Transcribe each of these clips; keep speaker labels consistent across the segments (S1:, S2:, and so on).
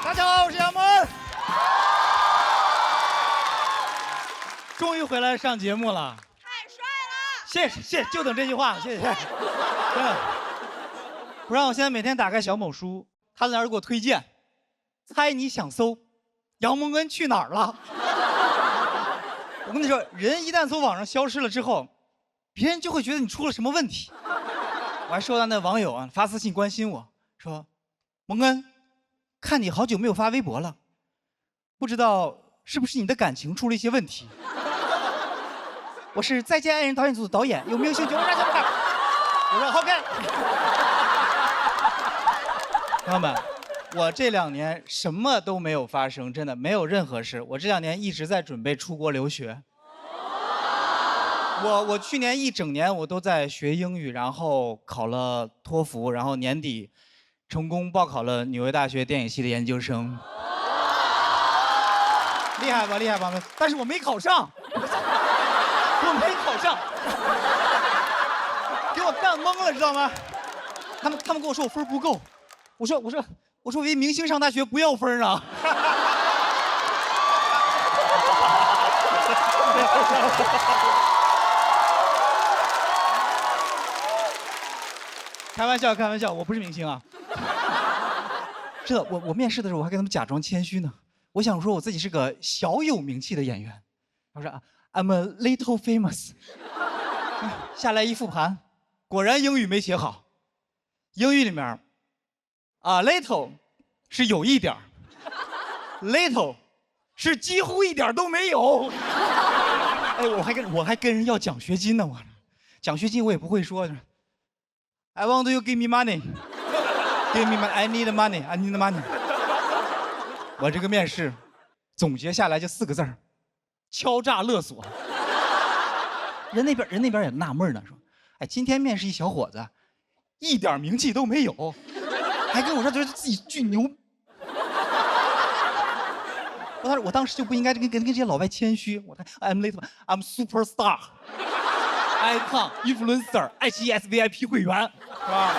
S1: 大家好，我是杨蒙恩。终于回来上节目了，
S2: 太帅了！
S1: 谢谢，就等这句话，谢谢。真的，不然我现在每天打开小某书，他在那儿给我推荐，猜你想搜，杨蒙恩去哪儿了？我跟你说，人一旦从网上消失了之后，别人就会觉得你出了什么问题。我还收到那网友啊发私信关心我说，蒙恩，看你好久没有发微博了，不知道是不是你的感情出了一些问题？我是再见爱人导演组的导演，有没有兴趣？我说 OK。朋友们，我这2年什么都没有发生，真的没有任何事。我这2年一直在准备出国留学。我去年1整年我都在学英语，然后考了托福，然后年底成功报考了纽约大学电影系的研究生。厉害吧，厉害吧？但是我没考上，我没考上，给我干懵了，知道吗？他们跟我说我分不够，我说我以为明星上大学不要分啊。开玩笑，开玩笑，我不是明星啊。是的，我面试的时候我还跟他们假装谦虚呢。我想说我自己是个小有名气的演员。我说 I'm a little famous。下来一复盘，果然英语没写好。英语里面little 是有一点儿 ，little 是几乎一点都没有。哎，我还跟人要奖学金呢，我奖学金我也不会说。I want you give me money. Give me money. I need money. I need money. 我这个面试总结下来就4个字儿：敲诈勒索。人那边也纳闷呢，说：“哎，今天面试一小伙子，一点名气都没有，还跟我说觉得自己巨牛。”我当时就不应该跟这些老外谦虚。我看 I'm late, I'm superstar, icon, influencer, 爱奇艺 SVIP 会员，是吧？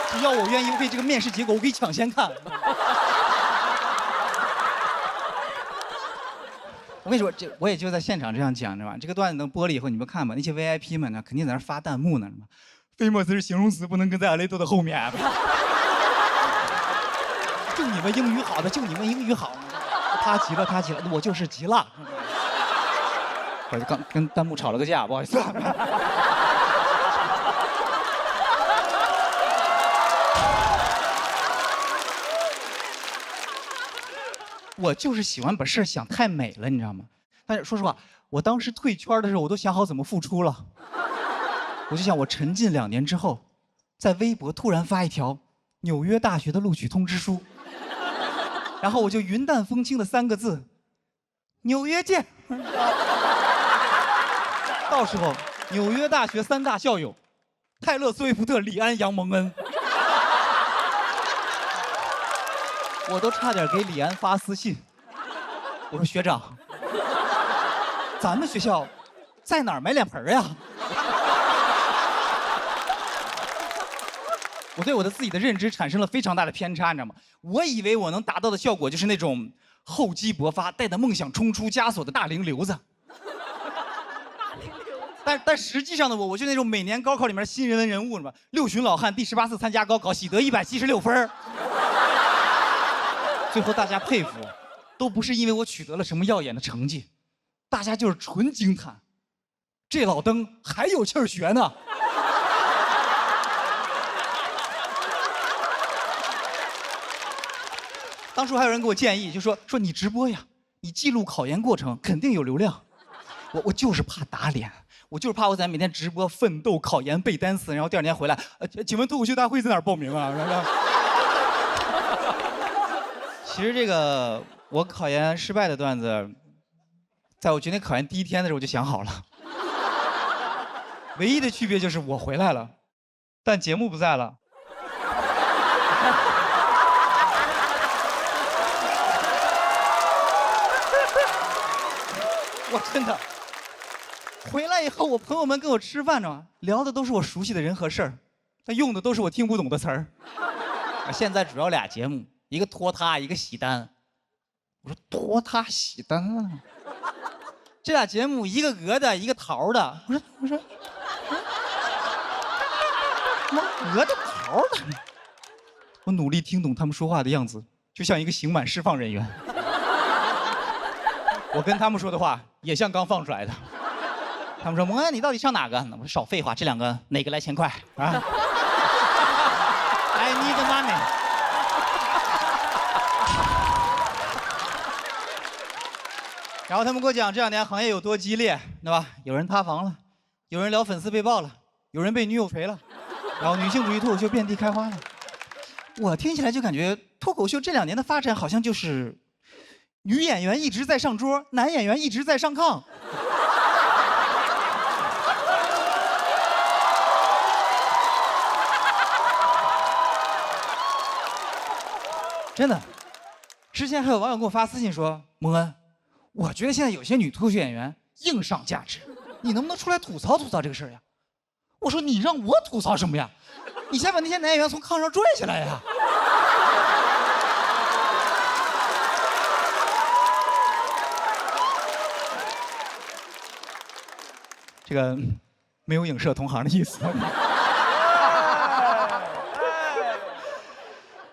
S1: 只要我愿意为这个面试结果，我可以抢先看。我跟你说，我也就在现场这样讲，知道吧？这个段子能播了以后，你们看吧，那些 VIP 们呢，肯定在那发弹幕呢，什么 famous 是形容词，不能跟在 little 的后面。就你们英语好的，就你们英语好。他急了，他急了，我就是急了。我刚跟弹幕吵了个架，不好意思。我就是喜欢把事想太美了，你知道吗？但是说实话，我当时退圈的时候，我都想好怎么复出了。我就想，我沉浸2年之后，在微博突然发一条纽约大学的录取通知书，然后我就云淡风轻的3个字：纽约见。到时候，纽约大学3大校友，泰勒·斯威夫特、李安、杨蒙恩。我都差点给李安发私信，我说学长，咱们学校在哪儿买脸盆呀？我对我自己的认知产生了非常大的偏差，你知道吗？我以为我能达到的效果就是那种厚积薄发、带着梦想冲出枷锁的大龄留子。但实际上呢，我就那种每年高考里面新人文人物，是吧？6旬老汉第18次参加高考，喜得176分。最后大家佩服，都不是因为我取得了什么耀眼的成绩，大家就是纯惊叹，这老登还有气儿学呢。当初还有人给我建议，就说你直播呀，你记录考研过程肯定有流量。我就是怕打脸，我就是怕我在每天直播奋斗考研背单词，然后第2天回来，请问脱口秀大会在哪儿报名啊？其实这个我考研失败的段子，在我决定考研第1天的时候我就想好了，唯一的区别就是我回来了，但节目不在了。我真的回来以后，我朋友们跟我吃饭呢，聊的都是我熟悉的人和事儿，但用的都是我听不懂的词儿。现在主要俩节目，一个拖沓，一个喜单。我说拖沓喜单啊，这俩节目一个鹅的，一个桃的。我说，什么鹅的桃的？我努力听懂他们说话的样子，就像一个刑满释放人员。我跟他们说的话也像刚放出来的。他们说：“蒙恩，你到底上哪个？”我说：“少废话，这两个哪个来钱快啊？I need money。”然后他们给我讲这两年行业有多激烈，对吧？有人塌房了，有人聊粉丝被爆了，有人被女友锤了，然后女性主义脱口秀遍地开花了。我听起来就感觉脱口秀这2年的发展好像就是女演员一直在上桌，男演员一直在上炕。真的，之前还有网友给我发私信说：“蒙恩，我觉得现在有些女脱口秀演员硬上价值，你能不能出来吐槽吐槽这个事儿呀？”我说：“你让我吐槽什么呀？你先把那些男演员从炕上拽下来呀！”这个没有影射同行的意思，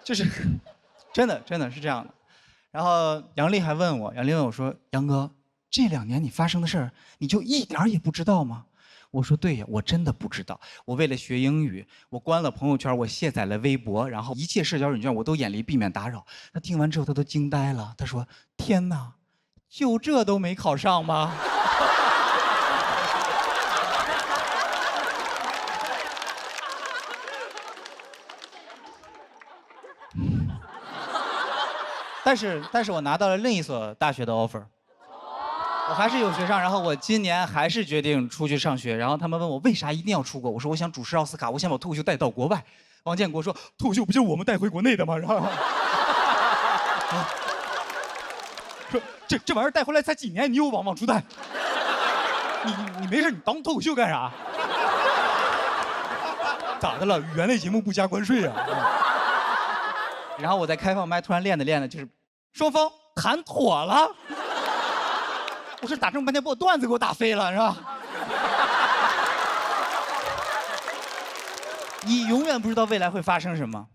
S1: 就是真的是这样的。然后杨丽还问我说：“杨哥，这2年你发生的事儿，你就一点儿也不知道吗？”我说：“对呀，我真的不知道。我为了学英语，我关了朋友圈，我卸载了微博，然后一切社交软件我都远离，避免打扰。”他听完之后，他都惊呆了。他说：“天哪，就这都没考上吗？”但是我拿到了另一所大学的 offer， 我还是有学上。然后我今年还是决定出去上学。然后他们问我为啥一定要出国，我说我想主持奥斯卡，我想把脱口秀带到国外。王建国说脱口秀不就是我们带回国内的吗？然后说这玩意儿带回来才几年，你又往出带？你没事，你当脱口秀干啥？咋的了？语言类节目不加关税啊？然后我在开放麦突然练的，就是双方谈妥了。我说打这么半天，把我段子给我打飞了，是吧？你永远不知道未来会发生什么，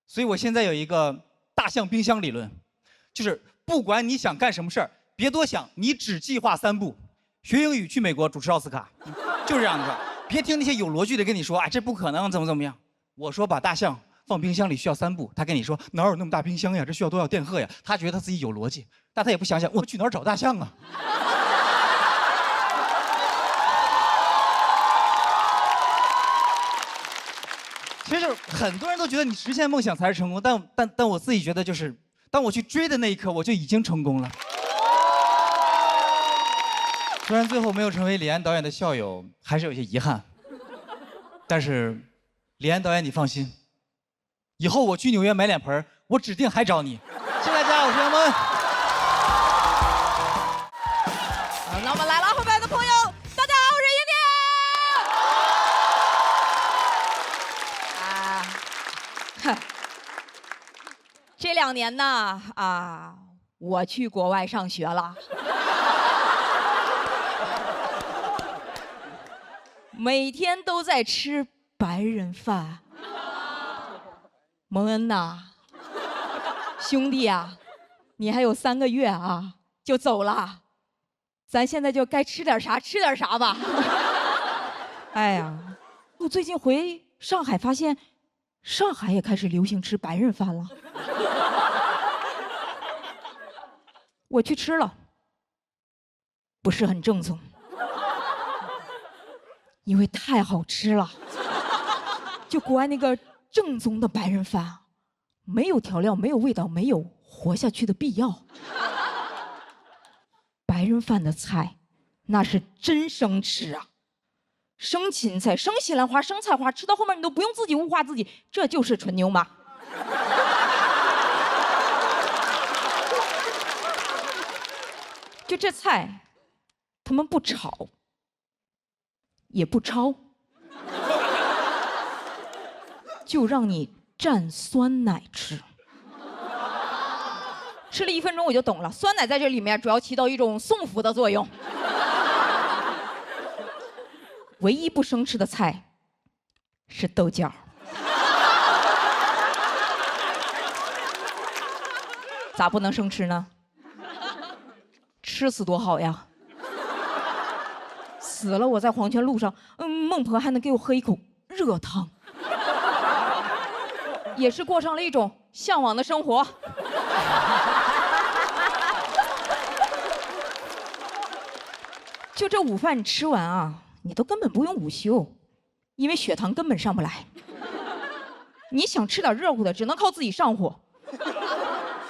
S1: 所以我现在有一个大象冰箱理论，就是不管你想干什么事儿，别多想，你只计划3步：学英语、去美国、主持奥斯卡，就是这样的事儿。别听那些有逻辑的跟你说，哎，这不可能，怎么样。我说把大象放冰箱里需要3步，他跟你说哪有那么大冰箱呀？这需要多少电荷呀？他觉得他自己有逻辑，但他也不想想我去哪儿找大象啊？其实很多人都觉得你实现梦想才是成功，但我自己觉得就是，当我去追的那一刻，我就已经成功了。虽然最后没有成为李安导演的校友，还是有些遗憾。但是，李安导演你放心。以后我去纽约买脸盆，我指定还找你。谢谢大家，我是杨蒙恩。
S2: 那我们来了，后面的朋友，大家好，我是英典。这2年呢，我去国外上学了，每天都在吃白人饭。蒙恩呐，兄弟啊，你还有3个月就走了，咱现在就该吃点啥吃点啥吧。哎呀，我最近回上海发现，上海也开始流行吃白人饭了。我去吃了，不是很正宗，因为太好吃了。就国外那个正宗的白人饭，没有调料，没有味道，没有活下去的必要。白人饭的菜，那是真生吃啊，生芹菜、生西兰花、生菜花，吃到后面你都不用自己物化自己，这就是纯牛马。就这菜，他们不炒，也不焯。就让你蘸酸奶吃，吃了1分钟我就懂了，酸奶在这里面主要起到一种送福的作用。唯一不生吃的菜是豆角。咋不能生吃呢？吃死多好呀！死了我在黄泉路上，孟婆还能给我喝一口热汤，也是过上了一种向往的生活。就这午饭你吃完啊，你都根本不用午休，因为血糖根本上不来。你想吃点热乎的，只能靠自己上火。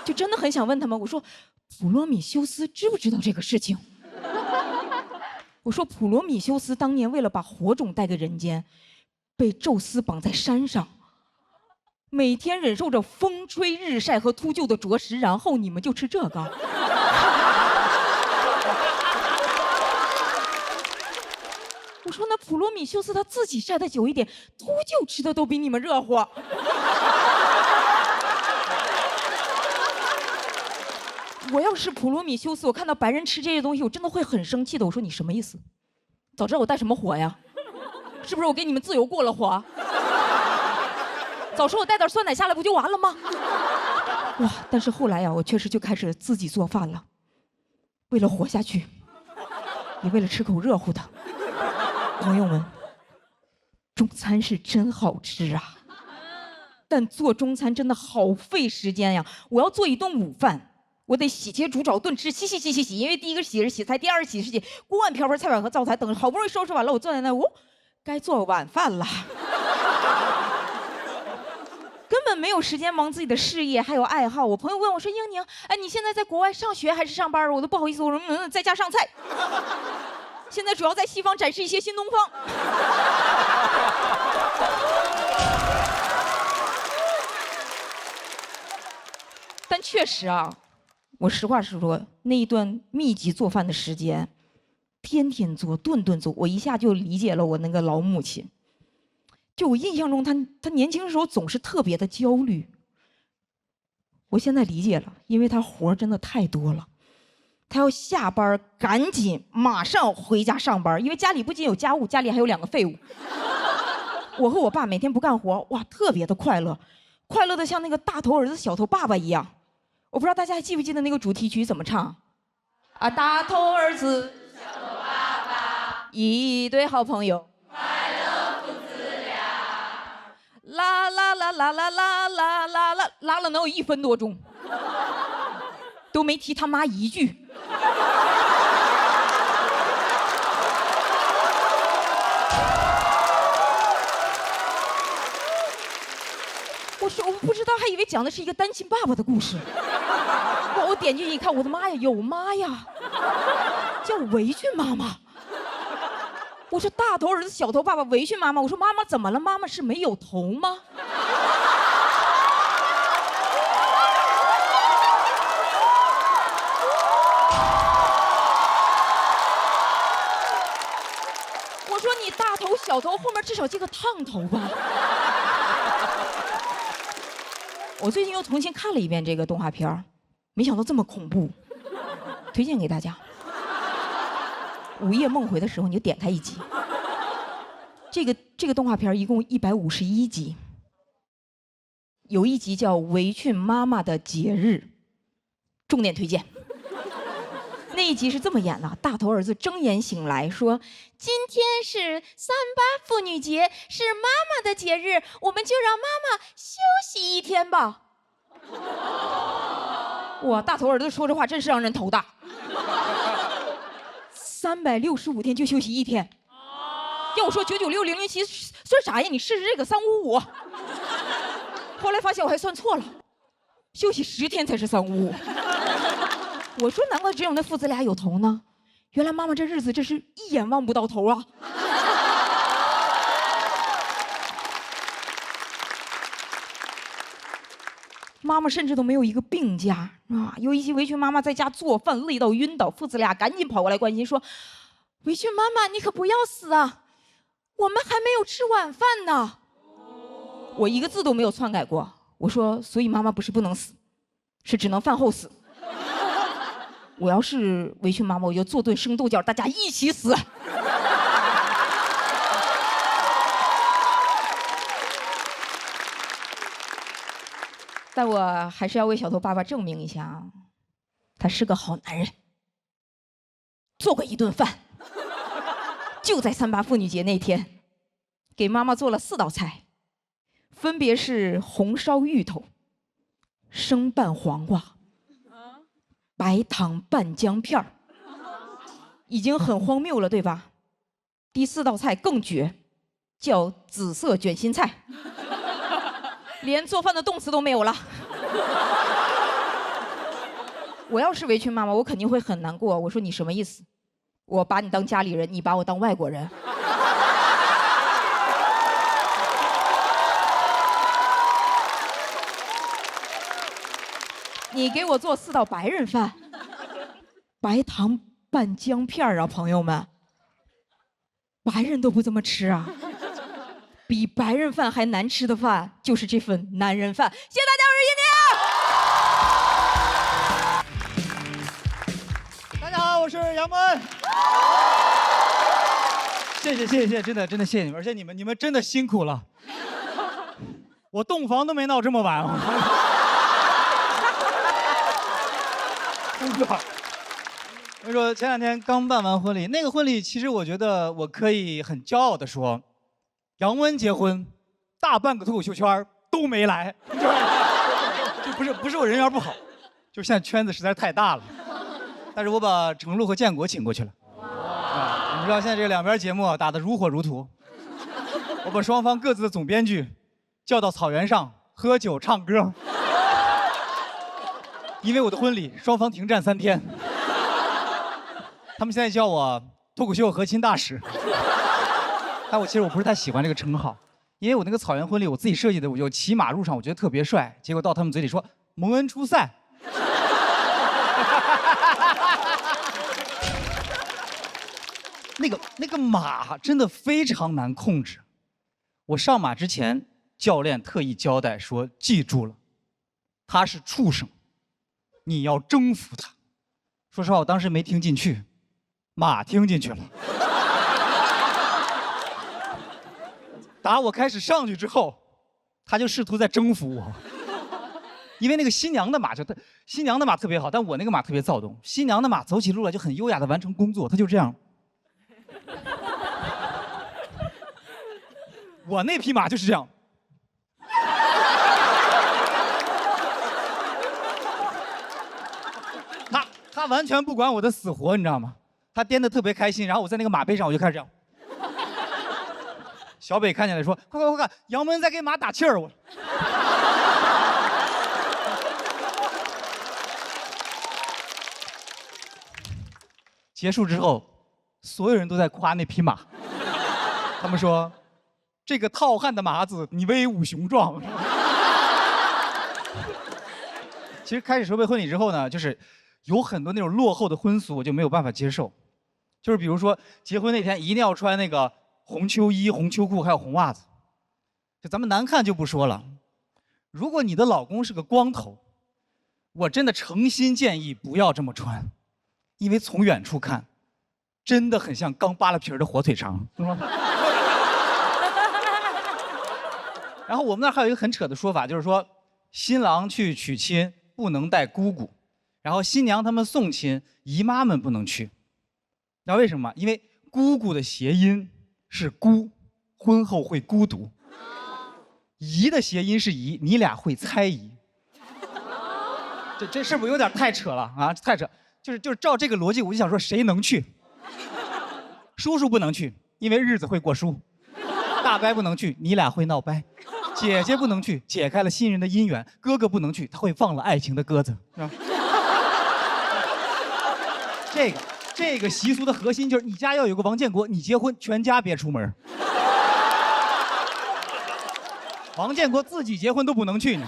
S2: 就真的很想问他们，我说普罗米修斯知不知道这个事情？我说普罗米修斯当年为了把火种带给人间，被宙斯绑在山上，每天忍受着风吹日晒和秃鹫的啄食，然后你们就吃这个。我说那普罗米修斯他自己晒得久一点，秃鹫吃的都比你们热乎。我要是普罗米修斯，我看到白人吃这些东西，我真的会很生气的。我说你什么意思？早知道我带什么火呀？是不是我给你们自由过了火？早说我带点酸奶下来不就完了吗？哇！但是后来呀，我确实就开始自己做饭了，为了活下去，也为了吃口热乎的。朋友们，中餐是真好吃啊，但做中餐真的好费时间呀！我要做一顿午饭。我得洗切煮炒炖吃，洗，因为第一个洗是洗菜，第二个洗是洗锅碗瓢盆菜碗和灶台等，好不容易收拾完了，我坐在那，该做晚饭了。根本没有时间忙自己的事业，还有爱好。我朋友问我说：“英宁，哎，你现在在国外上学还是上班？”我都不好意思，我说在家上菜。现在主要在西方展示一些新东方。但确实啊。我实话实说，那一段密集做饭的时间，天天做，顿顿做，我一下就理解了我那个老母亲。就我印象中，她年轻的时候总是特别的焦虑。我现在理解了，因为她活真的太多了，她要下班赶紧马上回家上班，因为家里不仅有家务，家里还有2个废物。我和我爸每天不干活，哇，特别的快乐，快乐的像那个大头儿子小头爸爸一样。我不知道大家还记不记得那个主题曲怎么唱？啊，大头儿子，小头爸爸，一对好朋友，快乐父子俩。啦啦啦啦啦啦啦啦啦，拉了能有1分多钟，都没提他妈一句。我不知道，还以为讲的是一个单亲爸爸的故事。我点进去一看，我的妈呀，有妈呀，叫围裙妈妈。我说大头儿子小头爸爸围裙妈妈，我说妈妈怎么了？妈妈是没有头吗？我说你大头小头后面至少接个烫头吧。我最近又重新看了一遍这个动画片，没想到这么恐怖，推荐给大家。午夜梦回的时候，你就点开一集。这个动画片一共151集，有一集叫《围裙妈妈的节日》，重点推荐。那一集是这么演的：大头儿子睁眼醒来说：“今天是3·8妇女节，是妈妈的节日，我们就让妈妈休息1天吧。”哇，大头儿子说这话真是让人头大。365天就休息1天，要我说9960007算啥呀？你试试这个355。后来发现我还算错了，休息10天才是355。我说难怪只有那父子俩有头呢，原来妈妈这日子真是一眼望不到头啊。妈妈甚至都没有一个病假啊！有一集围裙妈妈在家做饭累到晕倒，父子俩赶紧跑过来关心说：“围裙妈妈，你可不要死啊，我们还没有吃晚饭呢。”我一个字都没有篡改过，我说：“所以妈妈不是不能死，是只能饭后死。”我要是围裙妈妈，我就做顿生豆角，大家一起死。但我还是要为小头爸爸证明一下啊，他是个好男人。做过一顿饭，就在3·8妇女节那天，给妈妈做了4道菜，分别是红烧芋头、生拌黄瓜、白糖拌姜片儿，已经很荒谬了，对吧？第4道菜更绝，叫紫色卷心菜。连做饭的动词都没有了。我要是围裙妈妈，我肯定会很难过。我说你什么意思？我把你当家里人，你把我当外国人。你给我做4道白人饭，白糖拌姜片啊，朋友们，白人都不这么吃啊。比白人饭还难吃的饭，就是这份男人饭。谢谢大家，我是印尼。
S1: 大家好，我是杨蒙。谢谢，真的谢谢你们，而且你们真的辛苦了。我洞房都没闹这么晚。我说前2天刚办完婚礼，那个婚礼其实我觉得我可以很骄傲的说。杨温结婚，大半个脱口秀圈都没来，就不是我人缘不好，就是现在圈子实在是太大了。但是我把程璐和建国请过去了。你们知道现在这2边节目打得如火如荼，我把双方各自的总编剧叫到草原上喝酒唱歌，因为我的婚礼双方停战3天，他们现在叫我脱口秀核心大使。但其实我不是太喜欢这个称号，因为我那个草原婚礼我自己设计的，我就骑马入场，我觉得特别帅。结果到他们嘴里说蒙恩出塞，那个马真的非常难控制。我上马之前，教练特意交代说，记住了，他是畜生，你要征服他。说实话，我当时没听进去，马听进去了。打我开始上去之后，他就试图在征服我，因为那个新娘的马新娘的马特别好，但我那个马特别躁动。新娘的马走起路来就很优雅的完成工作，他就这样。我那匹马就是这样。他完全不管我的死活，你知道吗？他颠得特别开心，然后我在那个马背上我就开始这样。小北看见了说：“快，杨温在给马打气儿。”我结束之后，所有人都在夸那匹马，他们说：“这个浩瀚的马子，你威武雄壮。”其实开始筹备婚礼之后呢，就是有很多那种落后的婚俗，我就没有办法接受。就是比如说结婚那天一定要穿那个红秋衣、红秋裤，还有红袜子。就咱们难看就不说了，如果你的老公是个光头，我真的诚心建议不要这么穿，因为从远处看，真的很像刚扒了皮儿的火腿肠，是吗？然后我们那儿还有一个很扯的说法，就是说新郎去娶亲不能带姑姑，然后新娘他们送亲，姨妈们不能去。知道为什么吗？因为姑姑的谐音是孤，婚后会孤独；姨的谐音是姨，你俩会猜疑。这是不是有点太扯了啊？太扯！就是照这个逻辑，我就想说，谁能去？叔叔不能去，因为日子会过叔；大伯不能去，你俩会闹掰；姐姐不能去，解开了新人的姻缘；哥哥不能去，他会放了爱情的鸽子。是吧？这个习俗的核心就是你家要有个王建国，你结婚全家别出门。王建国自己结婚都不能去呢，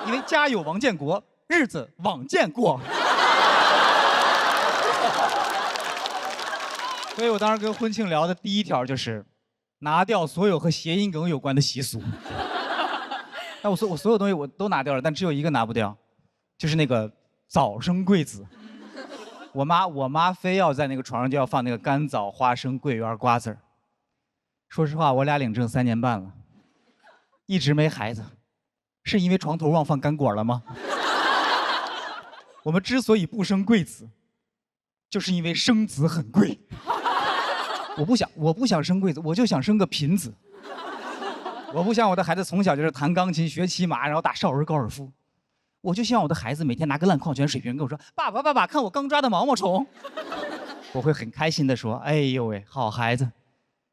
S1: 因为家有王建国，日子往见过。所以我当时跟婚庆聊的第一条就是拿掉所有和谐音梗有关的习俗。但我所有东西我都拿掉了，但只有一个拿不掉，就是那个早生贵子。我妈非要在那个床上就要放那个干枣、花生、桂圆、瓜子儿。说实话，我俩领证3年半了，一直没孩子，是因为床头忘放干果了吗？我们之所以不生贵子，就是因为生子很贵。我不想生贵子，我就想生个贫子。我不想我的孩子从小就是弹钢琴、学骑马，然后打少儿高尔夫。我就希望我的孩子每天拿个烂矿泉水瓶跟我说：“爸爸，爸爸，看我刚抓的毛毛虫。”我会很开心地说：“哎呦喂，好孩子，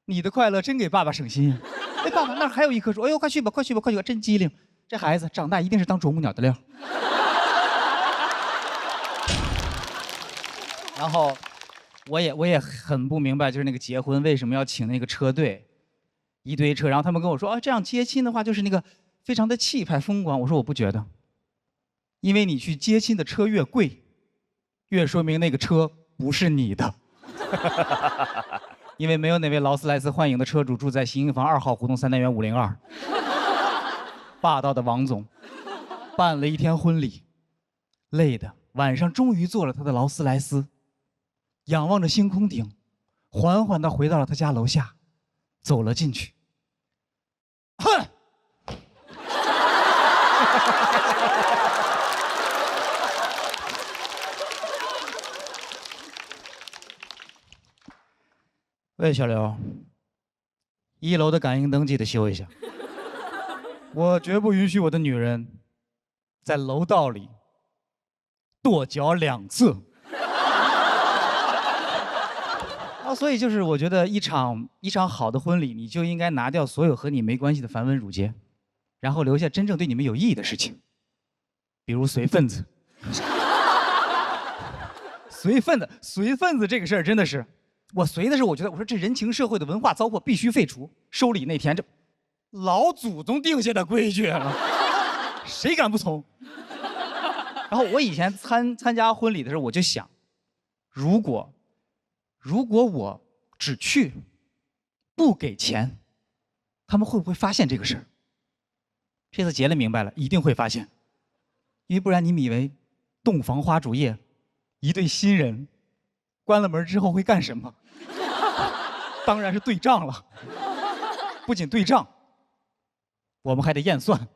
S1: 你的快乐真给爸爸省心呀！哎，爸爸那儿还有一棵树，哎呦，快去吧，快去吧，快去吧，真机灵！这孩子长大一定是当啄木鸟的料。”然后，我也很不明白，就是那个结婚为什么要请那个车队，一堆车，然后他们跟我说：“啊，这样接亲的话就是那个非常的气派风光。”我说我不觉得，因为你去接亲的车越贵，越说明那个车不是你的。因为没有哪位劳斯莱斯幻影的车主住在新营房2号胡同3单元502。霸道的王总，办了一天婚礼，累的晚上终于坐了他的劳斯莱斯，仰望着星空顶，缓缓地回到了他家楼下，走了进去。哼！喂，小刘，1楼的感应灯记得修一下。我绝不允许我的女人在楼道里跺脚2次。所以就是我觉得一场好的婚礼，你就应该拿掉所有和你没关系的繁文缛节，然后留下真正对你们有意义的事情，比如随份子。随份子这个事儿真的是，我随的是我觉得我说这人情社会的文化糟粕必须废除。收礼那天这老祖宗定下的规矩了，谁敢不从？然后我以前参加婚礼的时候，我就想，如果我只去，不给钱，他们会不会发现这个事儿？这次结了明白了，一定会发现，因为不然你们以为洞房花烛夜，一对新人关了门之后会干什么？当然是对账了。不仅对账，我们还得验算。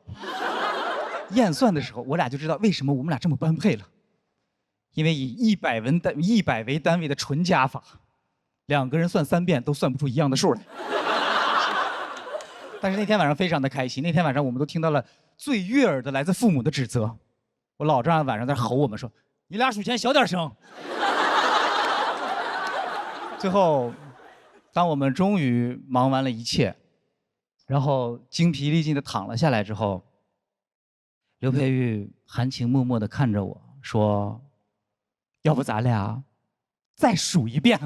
S1: 验算的时候，我俩就知道为什么我们俩这么般配了。因为以100为单位的纯加法，2个人算3遍都算不出一样的数来。但是那天晚上非常的开心，那天晚上我们都听到了最悦耳的来自父母的指责。我老丈人晚上在吼我们说：“你俩数钱小点声。”最后，当我们终于忙完了一切，然后精疲力尽的躺了下来之后，刘佩玉含情脉脉的看着我说：“要不咱俩再数一遍？”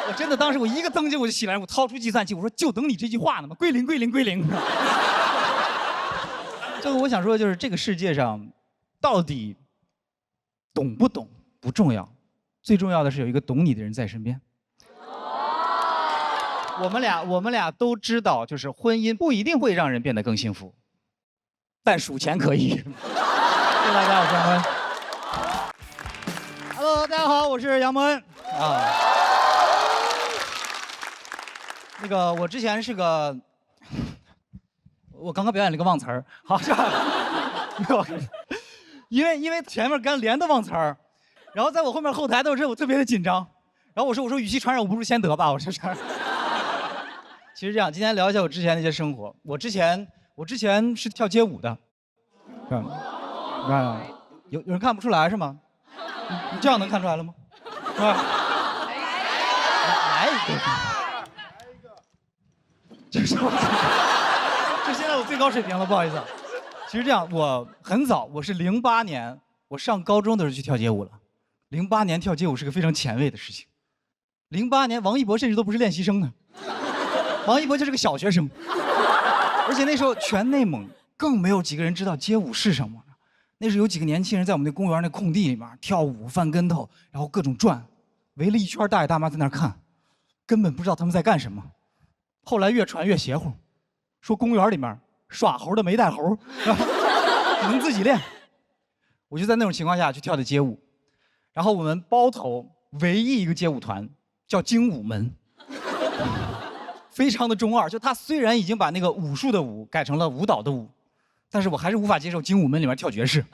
S1: 我真的当时我一个蹬就我就起来，我掏出计算器，我说就等你这句话呢嘛，归零归零归零。这个我想说就是这个世界上，到底懂不懂不重要，最重要的是有一个懂你的人在身边。我们俩都知道，就是婚姻不一定会让人变得更幸福，但数钱可以。谢谢大家，我是杨蒙恩。Hello， 大家好，我是杨蒙恩啊。那个，我之前是个，我刚刚表演了一个忘词儿，好是吧？因为前面刚连的忘词儿，然后在我后面后台的时候，我特别的紧张，然后我说与其传染，我不如先得吧，我说这样。其实这样，今天聊一下我之前的一些生活。我之前是跳街舞的，有人看不出来是吗？你这样能看出来了吗？是吧？来一个，这现在我最高水平了，不好意思。其实这样，我很早，我是08年，我上高中的时候去跳街舞了。08年跳街舞是个非常前卫的事情。08年，王一博甚至都不是练习生呢。王一博就是个小学生，而且那时候全内蒙更没有几个人知道街舞是什么。那时候有几个年轻人在我们那公园那空地里面跳舞、翻跟头，然后各种转，围了一圈大爷大妈在那儿看，根本不知道他们在干什么。后来越传越邪乎，说公园里面耍猴的没带猴，能自己练。我就在那种情况下去跳的街舞，然后我们包头唯一一个街舞团叫精武门，非常的中二。就他虽然已经把那个武术的武改成了舞蹈的舞，但是我还是无法接受精武门里面跳爵士。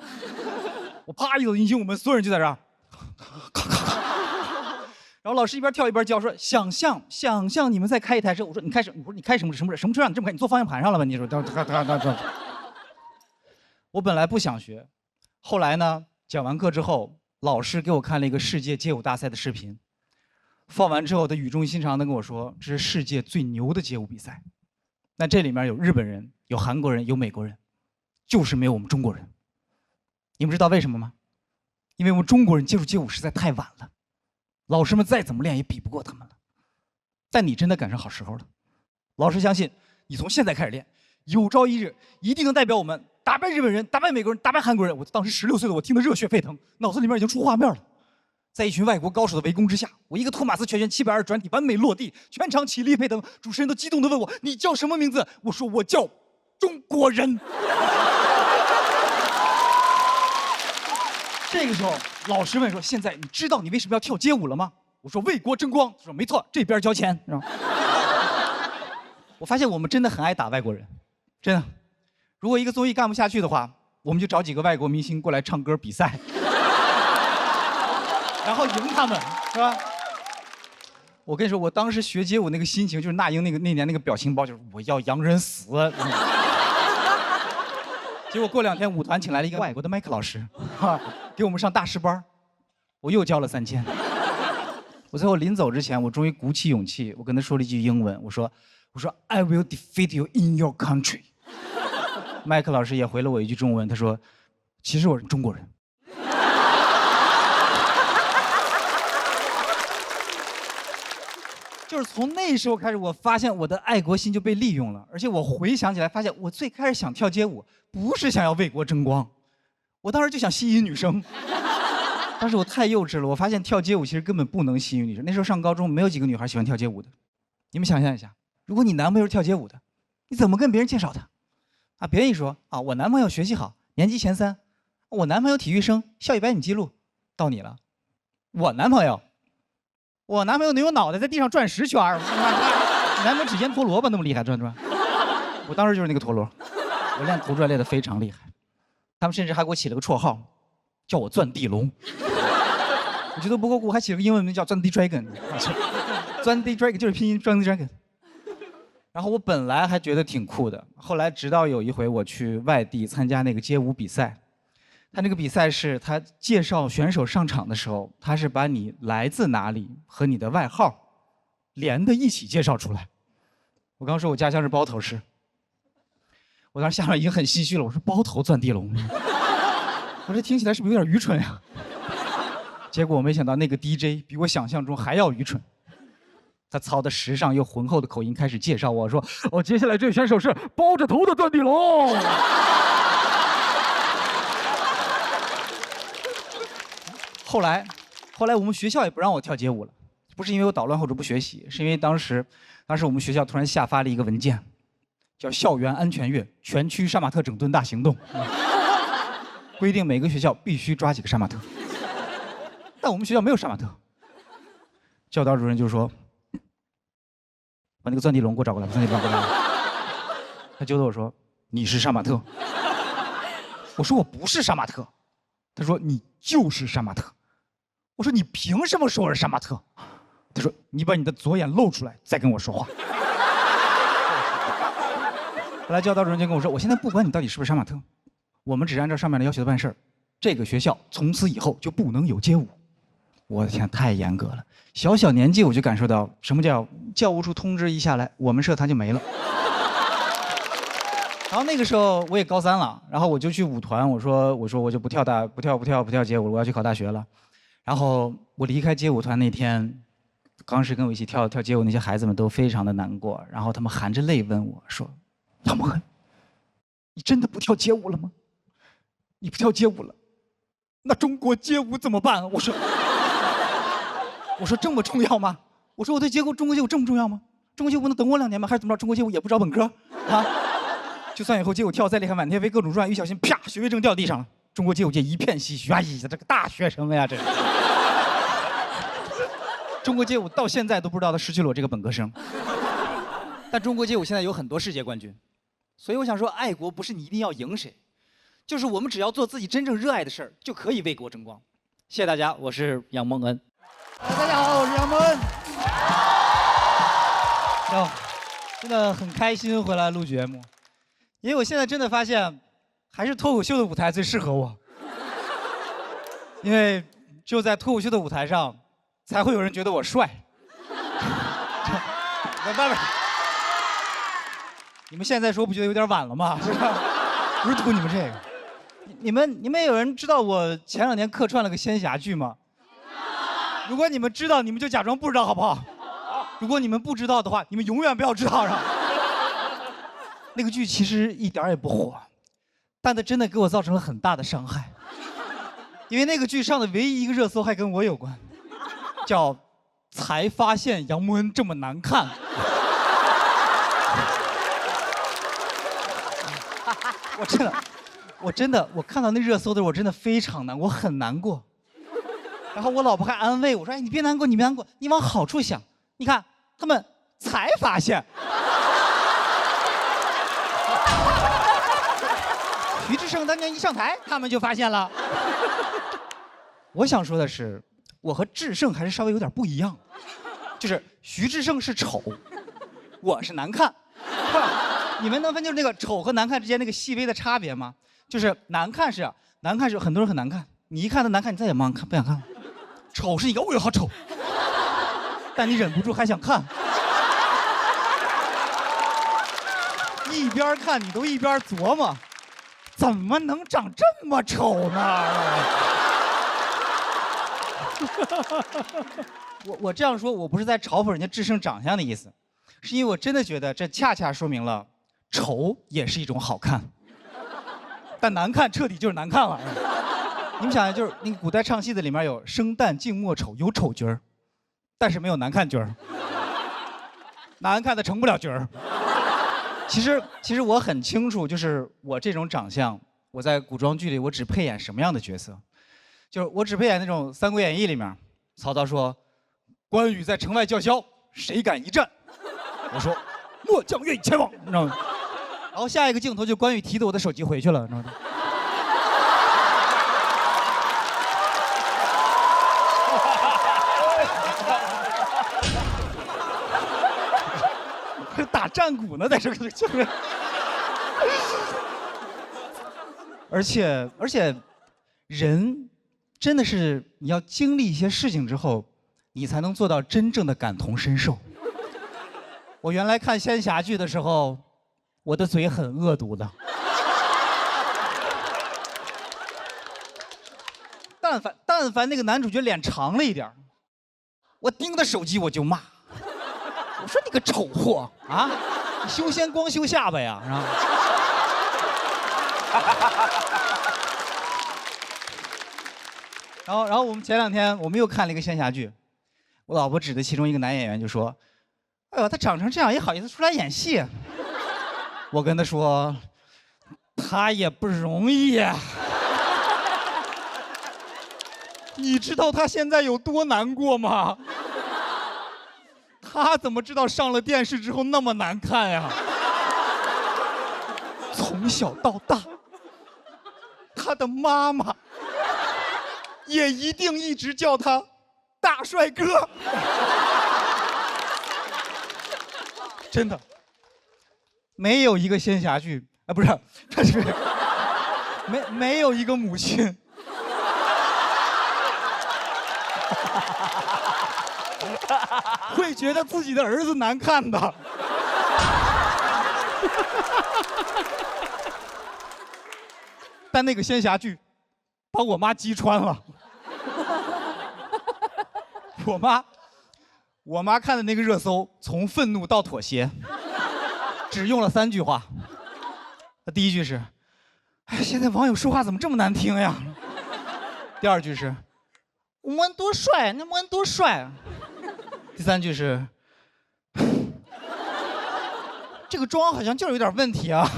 S1: 我啪一走进精武门，所有人就在这儿，然后老师一边跳一边教说：“想象你们再开一台车。”我说：“你开什么？”我说：“你开什么车让你这么开？你坐方向盘上了吧？”你说，我本来不想学，后来呢，讲完课之后，老师给我看了一个世界街舞大赛的视频，放完之后，他语重心长地跟我说：“这是世界最牛的街舞比赛。”那这里面有日本人，有韩国人，有美国人，就是没有我们中国人。你们知道为什么吗？因为我们中国人接触街舞实在太晚了。老师们再怎么练也比不过他们了，但你真的赶上好时候了。老师相信你从现在开始练，有朝一日一定能代表我们打败日本人、打败美国人、打败韩国人。我当时16岁的我听得热血沸腾，脑子里面已经出画面了。在一群外国高手的围攻之下，我一个托马斯全旋720转体完美落地，全场起立沸腾。主持人都激动地问我：“你叫什么名字？”我说：“我叫中国人。”这个时候，老师问说：“现在你知道你为什么要跳街舞了吗？”我说：“为国争光。”他说：“没错，这边交钱。”我发现我们真的很爱打外国人，真的。如果一个综艺干不下去的话，我们就找几个外国明星过来唱歌比赛，然后赢他们，是吧？我跟你说，我当时学街舞那个心情，就是那英那年那个表情包，就是我要洋人死。结果过2天，舞团请来了一个外国的麦克老师，给我们上大师班，我又交了3000。我最后临走之前，我终于鼓起勇气，我跟他说了一句英文，我说 I will defeat you in your country。麦克老师也回了我一句中文，他说：“其实我是中国人。”就是从那时候开始，我发现我的爱国心就被利用了，而且我回想起来，发现我最开始想跳街舞，不是想要为国争光，我当时就想吸引女生。但是我太幼稚了，我发现跳街舞其实根本不能吸引女生。那时候上高中，没有几个女孩喜欢跳街舞的。你们想象一下，如果你男朋友是跳街舞的，你怎么跟别人介绍他？啊，别人一说啊，我男朋友学习好，年级前3，我男朋友体育生，校100米记录，到你了，我男朋友能用脑袋在地上转10圈儿，你男朋友只腌陀螺吧，那么厉害转。我当时就是那个陀螺，我练头转练得非常厉害。他们甚至还给我起了个绰号，叫我钻地龙。我觉得不够酷，还起了个英文名叫钻地 dragon。钻地 dragon 就是拼音钻地 dragon。然后我本来还觉得挺酷的，后来直到有一回我去外地参加那个街舞比赛。他那个比赛是他介绍选手上场的时候，他是把你来自哪里和你的外号连在一起介绍出来。我刚说我家乡是包头市，我当时下面已经很唏嘘了，我说包头钻地龙，我这听起来是不是有点愚蠢呀？结果我没想到那个 DJ 比我想象中还要愚蠢，他操的时尚又浑厚的口音开始介绍我说：“哦，接下来这个选手是包着头的钻地龙。”后来我们学校也不让我跳街舞了，不是因为我捣乱或者不学习，是因为当时我们学校突然下发了一个文件，叫《校园安全月全区杀马特整顿大行动》，规定每个学校必须抓几个杀马特。但我们学校没有杀马特，教导主任就说：“把那个钻地龙给我找过来，钻地龙过来。”他揪着我说：“你是杀马特。”我说：“我不是杀马特。”他说：“你就是杀马特。”我说：“你凭什么说我是杀马特？”他说：“你把你的左眼露出来，再跟我说话。”后来教导主任就跟我说：“我现在不管你到底是不是杀马特，我们只按照上面的要求办事儿。这个学校从此以后就不能有街舞。”我的天，太严格了！小年纪我就感受到什么叫教务处通知一下来，我们社团就没了。然后那个时候我也高3了，然后我就去舞团，我说我就不跳街舞了，我要去考大学了。然后我离开街舞团那天，当时跟我一起跳街舞那些孩子们都非常的难过，然后他们含着泪问我说：“杨蒙恩，你真的不跳街舞了吗？你不跳街舞了，那中国街舞怎么办？”我说这么重要吗？我说我对中国街舞这么重要吗？中国街舞能等我2年吗？还是怎么着？中国街舞也不招本科啊？就算以后街舞跳再厉害，满天飞各种转，一不小心啪，学位证掉地上了。中国街舞界一片唏嘘，哎呀，这个大学生呀，这是。中国街舞到现在都不知道他失去了我这个本科生。但中国街舞现在有很多世界冠军，所以我想说，爱国不是你一定要赢谁，就是我们只要做自己真正热爱的事儿，就可以为国争光。谢谢大家，我是杨蒙恩。大家好，我是杨蒙恩。真的很开心回来录节目，因为我现在真的发现，还是脱口秀的舞台最适合我。因为只有在脱口秀的舞台上，才会有人觉得我帅。不，你们现在说不觉得有点晚了吗？是吧？不是图你们这个。你们有人知道我前2年客串了个仙侠剧吗？如果你们知道，你们就假装不知道好不好？如果你们不知道的话，你们永远不要知道是吧？那个剧其实一点也不火，但它真的给我造成了很大的伤害。因为那个剧上的唯一一个热搜还跟我有关，叫“才发现杨蒙恩这么难看”。我看到那热搜的时候，我真的非常难，我很难过。然后我老婆还安慰我说：“哎，你别难过，你别难过，你往好处想。你看，他们才发现。”徐志胜当年一上台，他们就发现了。我想说的是，我和志胜还是稍微有点不一样，就是徐志胜是丑，我是难看。你们能分清那个丑和难看之间那个细微的差别吗？就是难看是很多人很难看，你一看他难看，你再也不想看了。丑是你哦哟好丑，但你忍不住还想看。一边看你都一边琢磨，怎么能长这么丑呢？我这样说，我不是在嘲讽人家志胜长相的意思，是因为我真的觉得这恰恰说明了，丑也是一种好看，但难看彻底就是难看了。你们想想，就是那个古代唱戏的里面有生旦净末丑，有丑角儿，但是没有难看角儿，难看的成不了角儿。其实我很清楚，就是我这种长相，我在古装剧里我只配演什么样的角色，就是我只配演那种《三国演义》里面，曹操说，关羽在城外叫嚣，谁敢一战？我说，末将愿意前往，你知道吗？然后下一个镜头就关羽提着我的手机回去了，你知道吗？打战鼓呢，在这个就是。而且，人真的是你要经历一些事情之后，你才能做到真正的感同身受。我原来看仙侠剧的时候，我的嘴很恶毒的。但凡那个男主角脸长了一点，我盯着手机我就骂。我说你个丑货啊！你修仙光修下巴呀，是吧？然后我们前2天我们又看了一个仙侠剧，我老婆指着其中一个男演员就说：“哎呦，他长成这样也好意思出来演戏？”我跟他说：“他也不容易呀。”你知道他现在有多难过吗？他怎么知道上了电视之后那么难看呀？从小到大，他的妈妈也一定一直叫他大帅哥。真的，没有一个仙侠剧啊，不是，他是没有一个母亲会觉得自己的儿子难看的。但那个仙侠剧把我妈击穿了。我妈看的那个热搜，从愤怒到妥协，只用了3句话。第一句是：“哎，现在网友说话怎么这么难听呀？”第2句是：“蒙恩多帅，那蒙恩多帅啊！”第3句是：“这个妆好像就是有点问题啊。”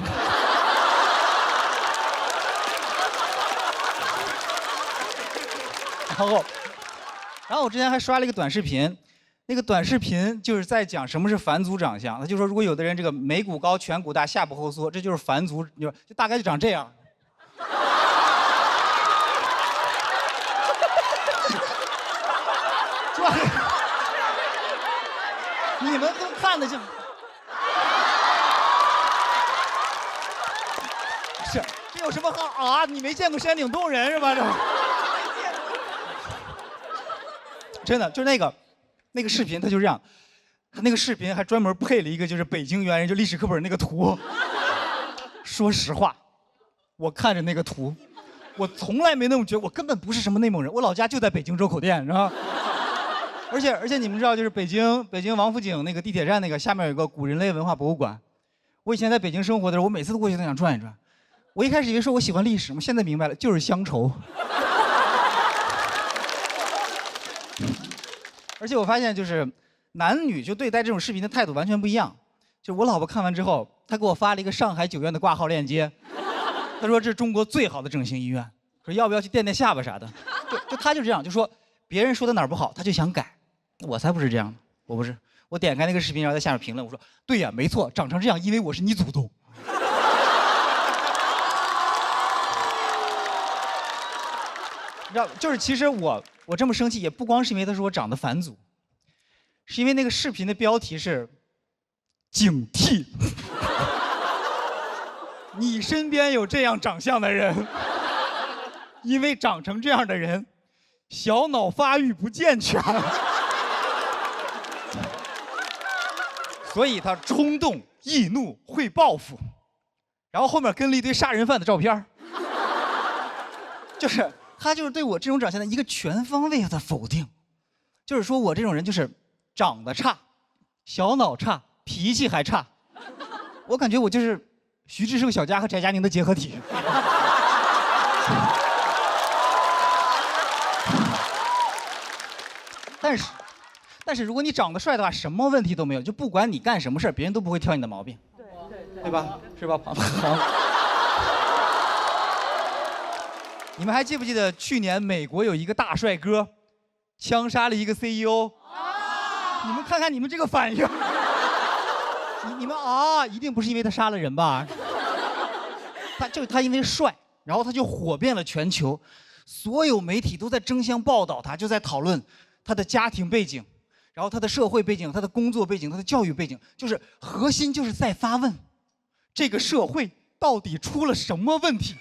S1: 然后我之前还刷了一个短视频，那个短视频就是在讲什么是返祖长相。他就说，如果有的人这个眉骨高、颧骨大、下巴后缩，这就是返祖，就大概就长这样。你们都看得见。是，这有什么好啊？你没见过山顶洞人是吧？这真的就那个视频，他就这样，他那个视频还专门配了一个就是北京猿人就历史课本那个图。说实话，我看着那个图，我从来没那么觉得，我根本不是什么内蒙人，我老家就在北京周口店，是吧？而且你们知道，就是北京王府井那个地铁站那个下面有个古人类文化博物馆。我以前在北京生活的时候，我每次都过去都想转一转。我一开始以为说我喜欢历史嘛，现在明白了，就是乡愁。而且我发现，就是男女就对待这种视频的态度完全不一样。就我老婆看完之后，她给我发了一个上海9院的挂号链接，她说这是中国最好的整形医院，说要不要去垫垫下巴啥的。就她就这样，就说别人说的哪儿不好，她就想改。我才不是这样的，我不是。我点开那个视频，然后在下面评论，我说对呀，没错，长成这样，因为我是你祖宗。你知道，就是其实我这么生气，也不光是因为他说我长得返祖，是因为那个视频的标题是“警惕”，你身边有这样长相的人，因为长成这样的人，小脑发育不健全。所以他冲动、易怒、会报复，然后后面跟了一堆杀人犯的照片，就是他就是对我这种长相的一个全方位的否定，就是说我这种人就是长得差、小脑差、脾气还差，我感觉我就是徐志胜小佳和翟佳宁的结合体。但是如果你长得帅的话，什么问题都没有，就不管你干什么事别人都不会挑你的毛病，对吧？是吧？好。你们还记不记得去年美国有一个大帅哥，枪杀了一个 CEO？你们看看你们这个反应，你们啊，一定不是因为他杀了人吧？他因为帅，然后他就火遍了全球，所有媒体都在争相报道他，就在讨论他的家庭背景。然后他的社会背景、他的工作背景、他的教育背景，就是核心就是在发问：这个社会到底出了什么问题，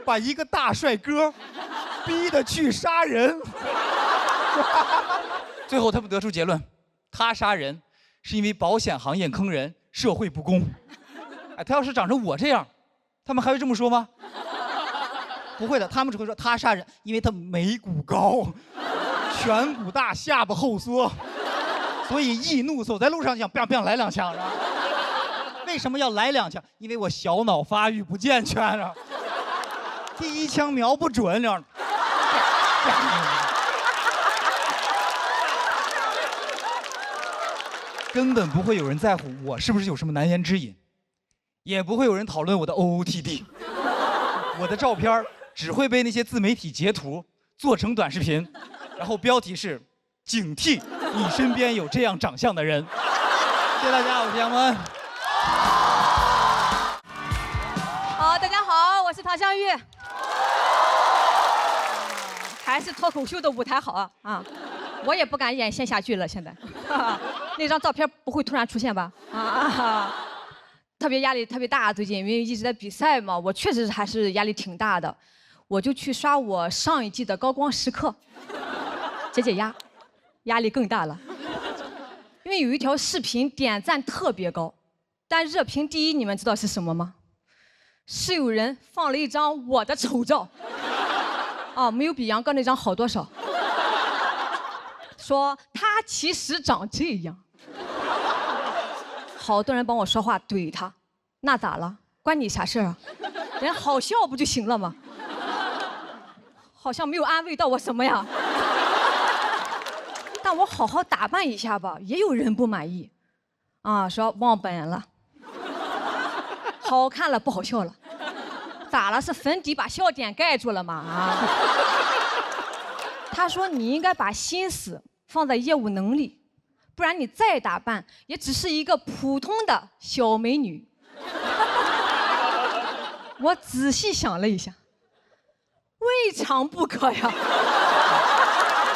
S1: 把一个大帅哥逼得去杀人？最后他们得出结论：他杀人是因为保险行业坑人，社会不公。哎，他要是长成我这样，他们还会这么说吗？不会的，他们只会说他杀人，因为他眉骨高，颧骨大，下巴后缩。所以易怒，走在路上想 biang biang 来2枪，是吧？为什么要来2枪？因为我小脑发育不健全，是吧？第1枪瞄不准，这样。根本不会有人在乎我是不是有什么难言之隐，也不会有人讨论我的 OOTD。我的照片只会被那些自媒体截图做成短视频，然后标题是“警惕”。你身边有这样长相的人。谢谢大家，我是杨文。
S2: 好，大家好，我是唐湘玉。还是脱口秀的舞台好啊！我也不敢演线下剧了，现在。那张照片不会突然出现吧？特别压力特别大，最近因为一直在比赛嘛，我确实还是压力挺大的。我就去刷我上一季的高光时刻，解压。压力更大了，因为有一条视频点赞特别高，但热评第1，你们知道是什么吗？是有人放了一张我的丑照，没有比杨哥那张好多少。说他其实长这样，好多人帮我说话怼他，那咋了？关你啥事啊？人好笑不就行了吗？好像没有安慰到我什么呀。但我好好打扮一下吧，也有人不满意，说忘本了，好看了不好笑了，咋了？是粉底把笑点盖住了吗？他说你应该把心思放在业务能力，
S3: 不然你再打扮，也只是一个普通的小美女。我仔细想了一下，未尝不可呀。